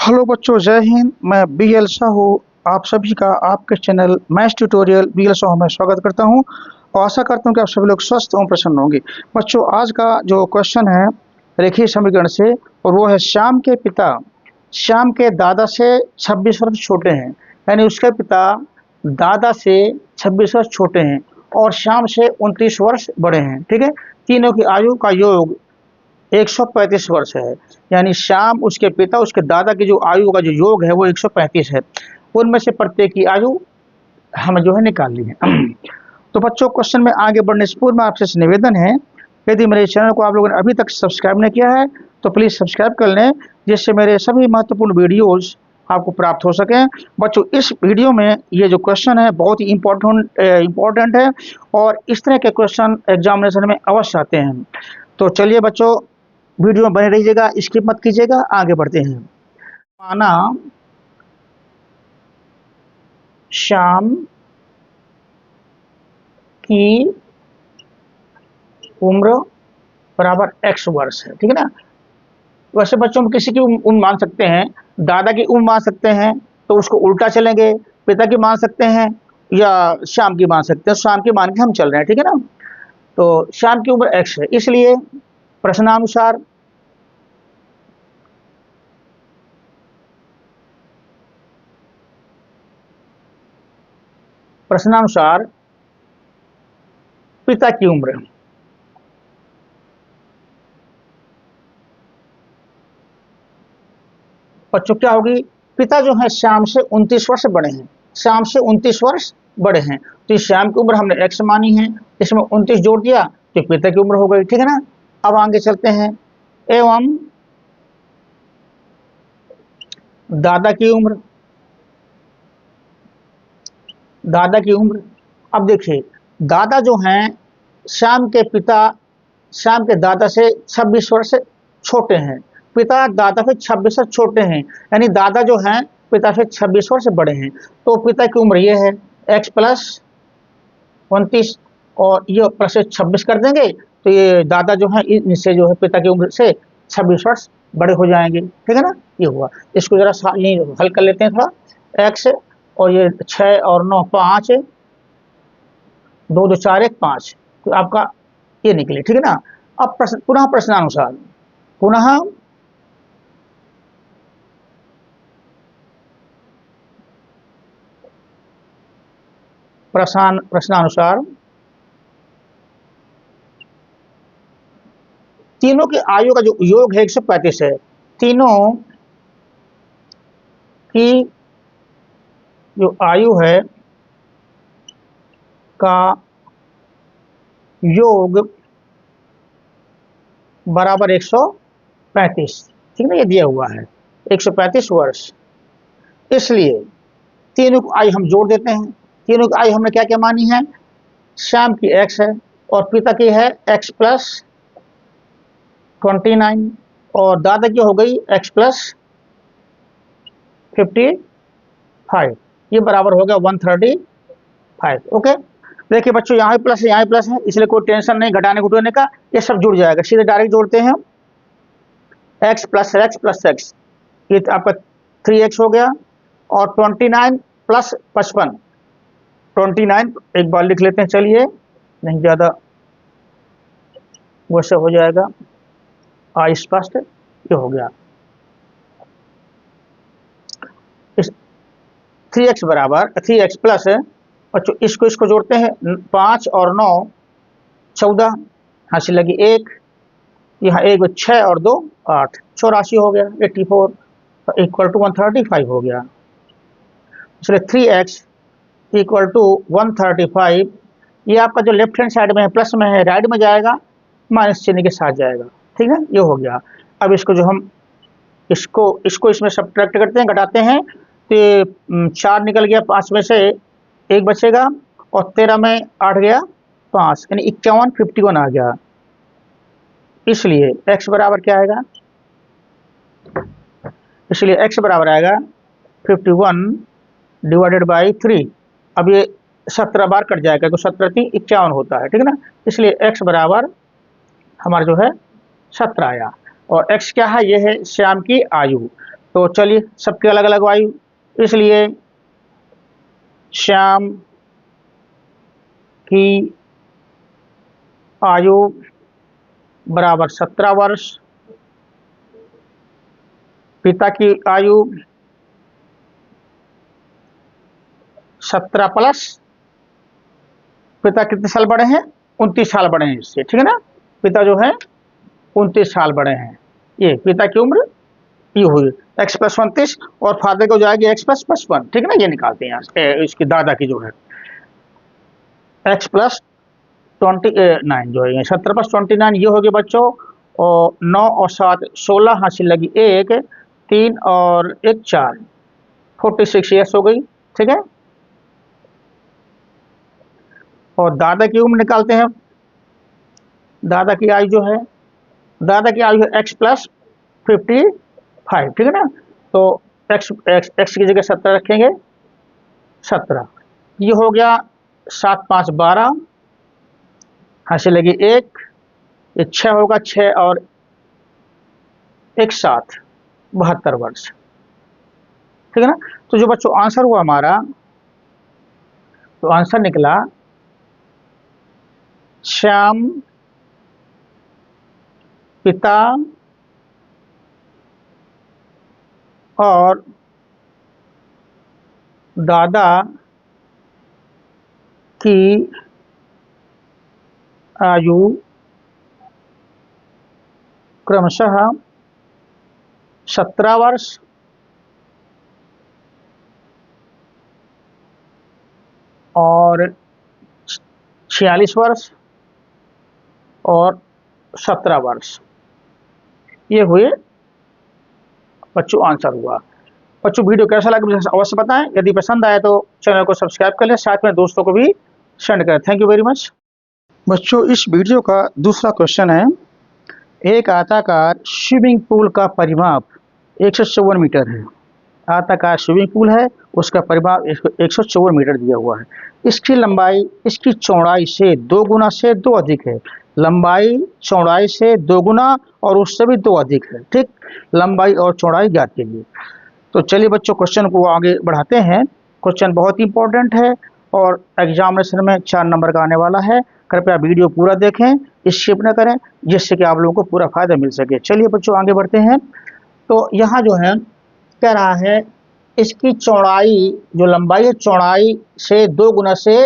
Hello बच्चों, जय हिंद। मैं बीएल साहू आप सभी का आपके channel maths tutorial BL Sahu में स्वागत करता हूं और आशा करता हूं कि आप सभी लोग स्वस्थ और प्रसन्न होंगे। बच्चों, आज का जो क्वेश्चन है रेखीय समीकरण से, और वो है श्याम के पिता श्याम के दादा से 26 वर्ष छोटे हैं। यानी उसके पिता दादा से 26 वर्ष छोटे हैं और श्याम से 29 वर्ष बड़े हैं। ठीक है, तीनों की आयु का योग 135 वर्ष है। यानी श्याम, उसके पिता, उसके दादा की जो आयु का जो योग है वो 135 है। उनमें से प्रत्येक की आयु हमें जो है निकालनी है। तो बच्चों, क्वेश्चन में आगे बढ़ने से पूर्व आपसे निवेदन है, यदि मेरे चैनल को आप लोगों ने अभी तक सब्सक्राइब नहीं किया है तो प्लीज़ सब्सक्राइब कर लें, जिससे मेरे सभी महत्वपूर्ण वीडियोज़ आपको प्राप्त हो सकें। बच्चों, इस वीडियो में ये जो क्वेश्चन है बहुत ही इम्पोर्टेंट है और इस तरह के क्वेश्चन एग्जामिनेशन में अवश्य आते हैं। तो चलिए बच्चों, वीडियो में बने रहिएगा, स्किप मत कीजिएगा। आगे बढ़ते हैं। माना श्याम की उम्र बराबर x वर्ष है। ठीक है ना। वैसे बच्चों हम किसी की उम्र मान सकते हैं, दादा की उम्र मान सकते हैं तो उसको उल्टा चलेंगे, पिता की मान सकते हैं या श्याम की मान सकते हैं। श्याम की मान के हम चल रहे हैं। ठीक है ना। तो श्याम की उम्र x है, इसलिए प्रश्नानुसार पिता की उम्र बच्चों क्या होगी? पिता जो है श्याम से 29 वर्ष बड़े हैं। श्याम से 29 वर्ष बड़े हैं तो इस श्याम की उम्र हमने x मानी है, इसमें 29 जोड़ दिया तो पिता की उम्र हो गई। ठीक है ना। अब आगे चलते हैं। एवं दादा की उम्र अब देखिए, दादा जो हैं श्याम के पिता श्याम के दादा से 26 वर्ष छोटे हैं, पिता दादा से 26 वर्ष छोटे हैं। यानी दादा जो हैं पिता से 26 वर्ष बड़े हैं। तो पिता की उम्र ये है x प्लस 29 और ये प्लस 26 कर देंगे तो ये दादा जो है इनसे जो है पिता की उम्र से 26 वर्ष बड़े हो जाएंगे। ठीक है ना। ये हुआ। इसको जरा ये हल कर लेते हैं थोड़ा। x और ये 6 और 9 5, 2 2 4 1 5, तो आपका ये निकले। ठीक है ना। अब पुनः प्रश्नानुसार प्रश्नानुसार तीनों की आयु का जो योग है 135 है। तीनों की जो आयु है का योग बराबर 135। ठीक है ना। ये दिया हुआ है 135 वर्ष। इसलिए तीनों की आयु हम जोड़ देते हैं। तीनों की आयु हमने क्या क्या मानी है? श्याम की x है और पिता की है x प्लस 29 और दादा की हो गई x प्लस 55। ये बराबर हो गया 135। ओके। देखिए बच्चों, यहाँ भी प्लस है यहाँ भी प्लस है, इसलिए कोई टेंशन नहीं घटाने घटाने का, ये सब जुड़ जाएगा। सीधे डायरेक्ट जोड़ते हैं। x plus x plus x, ये आपका 3x हो गया और 29 प्लस 55, 29 एक बार लिख लेते हैं। चलिए, नहीं ज़्यादा वैसे हो जाएगा स्पष्ट। ये हो गया 3x बराबर 3x प्लस, बच्चों इसको जोड़ते हैं। 5 और 9 14, हासिल लगी 1, यहाँ 1 6 और 2 8, 84 हो गया। 84 इक्वल टू 135 हो गया। इसलिए 3x इक्वल टू 135। ये आपका जो लेफ्ट हैंड साइड में है प्लस में है, राइट में जाएगा माइनस चिन्ह के साथ जाएगा। ठीक है, ये हो गया। अब इसको जो हम इसको इसमें सब्ट्रैक्ट करते हैं, घटाते हैं, तो 4 निकल गया, 5 में से 1 बचेगा और 13 में 8 गया 5, यानी 51 आ गया। इसलिए x बराबर क्या आएगा? इसलिए x बराबर आएगा 51 डिवाइडेड बाई 3। अब ये 17 बार कट जाएगा तो 17 3 51 होता है। ठीक है ना। इसलिए x बराबर हमारा जो है 17 आया। और x क्या है? ये है श्याम की आयु। तो चलिए सबके अलग अलग आयु, इसलिए श्याम की आयु बराबर 17 वर्ष, पिता की आयु 17 प्लस, पिता कितने साल बड़े हैं, 29 साल बड़े हैं इससे, ठीक है ना। पिता जो है 29 साल बड़े हैं, ये पिता की उम्र ये हुई x प्लस 29 और फादर को जाएगी x प्लस 55, ठीक है ना। ये निकालते हैं यहाँ इसकी दादा की जो है x प्लस 29 जो है 17 प्लस 29 ये हो गया बच्चों, और 9 और 7 16 हासिल लगी 1 3 और 1 4 46 ईयर्स हो गई, ठीक है। और दादा की उम्र निकालते हैं, दादा की आयु जो है, दादा की आयु है x प्लस 55, ठीक है ना। तो x की जगह 17 रखेंगे, 17 ये हो गया 7 5 12 हासिल लगी 1, ये 6 होगा, 6 और 1 7 72 वर्ष, ठीक है ना। तो जो बच्चों आंसर हुआ हमारा, तो आंसर निकला श्याम पिता और दादा की आयु क्रमशः 17 वर्ष और 46 वर्ष और 17 वर्ष, ये हुए बच्चों आंसर हुआ। बच्चों वीडियो कैसा लगा मुझे अवश्य बताएं, यदि पसंद आए तो चैनल को सब्सक्राइब कर लें, साथ में दोस्तों को भी सेंड करें। Thank you very much. बच्चों इस वीडियो का दूसरा क्वेश्चन है, एक आयताकार स्विमिंग पूल का परिमाप 154 मीटर है। आयताकार स्विमिंग पूल है, उसका परिमाप 154 मीटर दिया हुआ है। इसकी लंबाई इसकी चौड़ाई से 2 गुना से 2 अधिक है। लंबाई चौड़ाई से 2 गुना और उससे भी 2 अधिक है, ठीक। लंबाई और चौड़ाई ज्ञात कीजिए। तो चलिए बच्चों क्वेश्चन को आगे बढ़ाते हैं। क्वेश्चन बहुत ही इंपॉर्टेंट है और एग्जामिनेशन में 4 नंबर का आने वाला है। कृपया वीडियो पूरा देखें, स्किप न करें, जिससे कि आप लोगों को पूरा फायदा मिल सके। चलिए बच्चों आगे बढ़ते हैं। तो यहाँ जो है कह रहा है इसकी चौड़ाई, जो लंबाई है चौड़ाई से 2 गुना से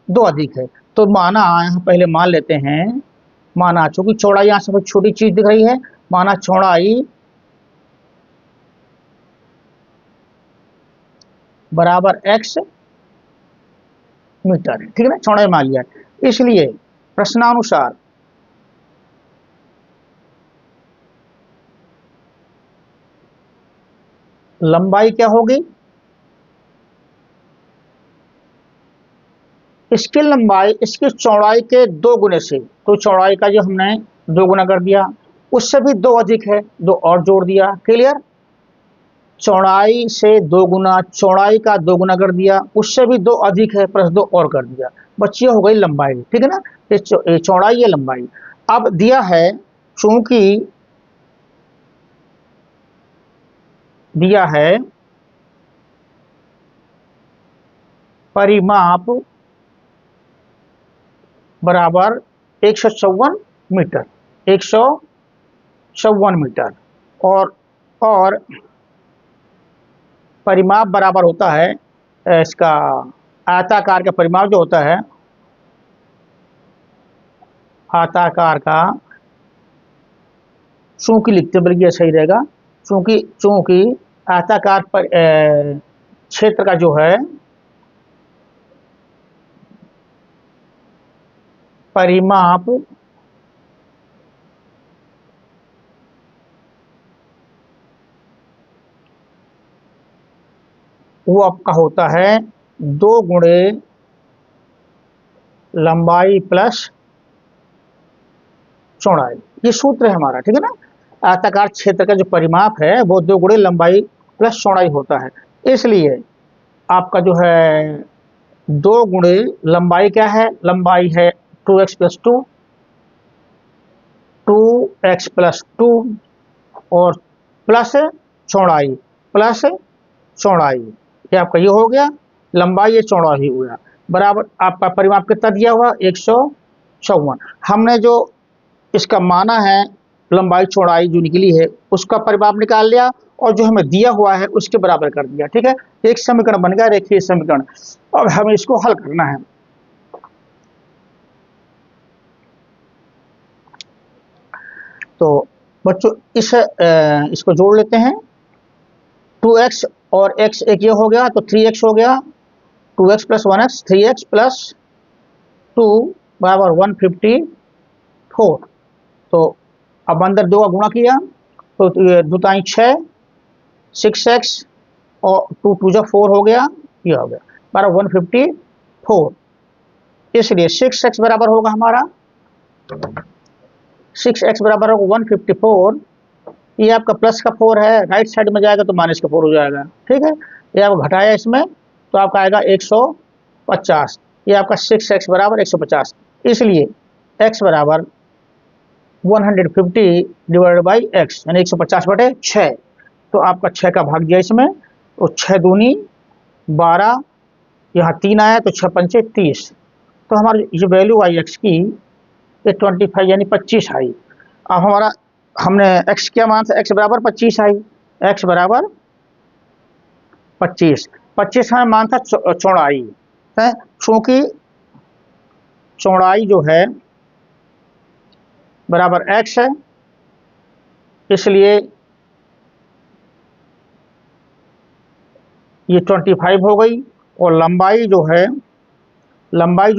2 अधिक है। तो माना यहाँ पहले मान लेते हैं, माना चूंकि चौड़ाई यहाँ सबसे छोटी चीज दिख रही है, माना चौड़ाई बराबर x मीटर है, ठीक है ना। चौड़ाई मान लिया, इसलिए प्रश्नानुसार लंबाई क्या होगी, इसकी लंबाई इसकी चौड़ाई के 2 गुने से, तो चौड़ाई का जो हमने 2 गुना कर दिया, उससे भी 2 अधिक है, 2 और जोड़ दिया, क्लियर। चौड़ाई से 2 गुना, चौड़ाई का 2 गुना कर दिया, उससे भी 2 अधिक है, प्लस 2 और कर दिया, बच्ची हो गई लंबाई, ठीक है ना। ये चौड़ाई है लंबाई। अब दिया है, चूंकि दिया है परिमाप बराबर 154 मीटर, 154 मीटर, और परिमाप बराबर होता है इसका आयताकार का परिमाप जो होता है, आयताकार का, चूंकि लिखते बल्कि यह सही रहेगा, चूंकि आयताकार पर क्षेत्र का जो है परिमाप वो आपका होता है 2 गुणे लंबाई प्लस चौड़ाई, ये सूत्र है हमारा, ठीक है ना। आयताकार क्षेत्र का जो परिमाप है वो 2 गुणे लंबाई प्लस चौड़ाई होता है, इसलिए आपका जो है 2 गुणे लंबाई क्या है, लंबाई है 2x प्लस 2, 2x प्लस 2 और प्लस चौड़ाई प्लस चौड़ाई, ये आपका ये हो गया, लंबाई ये चौड़ाई हो गया, बराबर आपका परिमाप कितना दिया हुआ 154। हमने जो इसका माना है लंबाई चौड़ाई जो निकली है उसका परिमाप निकाल लिया और जो हमें दिया हुआ है उसके बराबर कर दिया। ठीक है, एक समीकरण बन गया, रेखीय समीकरण। अब हमें इसको हल करना है। तो बच्चों इसको जोड़ लेते हैं। 2x और x एक ये हो गया तो 3x हो गया, 2x plus 1x 3x plus 2 बराबर 154। तो अब अंदर 2 का गुणा किया तो दो ताई 6, 6x और 2 2 जा 4 हो गया, ये हो गया बराबर 154। इसलिए 6x बराबर होगा हमारा 6x बराबर होगा 154। ये आपका प्लस का 4 है, राइट साइड में जाएगा तो माइनस का 4 हो जाएगा। ठीक है, ये आपको घटाया इसमें तो आपका आएगा 150। ये आपका 6x बराबर 150, इसलिए x बराबर 150 डिवाइडेड बाई x यानी 150/6। तो आपका 6 का भाग दिया इसमें, तो 6 दूनी 12, यहाँ 3 आया तो 6 पंचे 30। तो हमारी ये वैल्यू आई x की 25 यानी 25 आई। अब हमारा हमने x क्या मान था, x बराबर 25 आई, x बराबर 25। 25 हमें मान था चौड़ाई है, चूंकि चौड़ाई जो है बराबर x है, इसलिए ये 25 हो गई। और लंबाई जो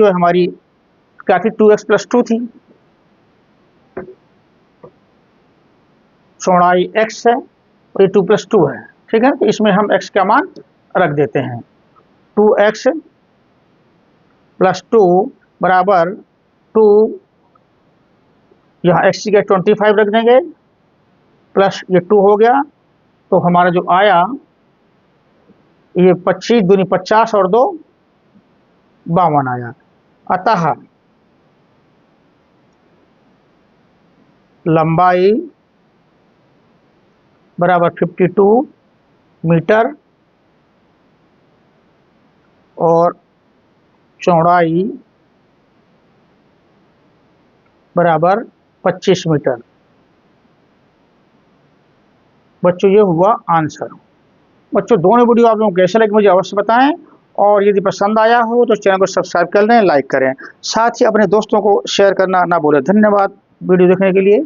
है हमारी क्या थी, 2x प्लस 2 थी, चौड़ाई x है और ये 2 प्लस 2 है। ठीक है, तो इसमें हम x का मान रख देते हैं, 2x प्लस 2 बराबर 2, यहाँ x की 25 रख देंगे प्लस ये 2 हो गया, तो हमारा जो आया ये 25 दूनी 50 और 2 52 आया। अतः लंबाई बराबर 52 मीटर और चौड़ाई बराबर 25 मीटर। बच्चों ये हुआ आंसर। बच्चों दोनों वीडियो आप लोगों को कैसे लगे मुझे अवश्य बताएं, और यदि पसंद आया हो तो चैनल को सब्सक्राइब कर लें, लाइक करें, साथ ही अपने दोस्तों को शेयर करना ना भूलें। धन्यवाद वीडियो देखने के लिए।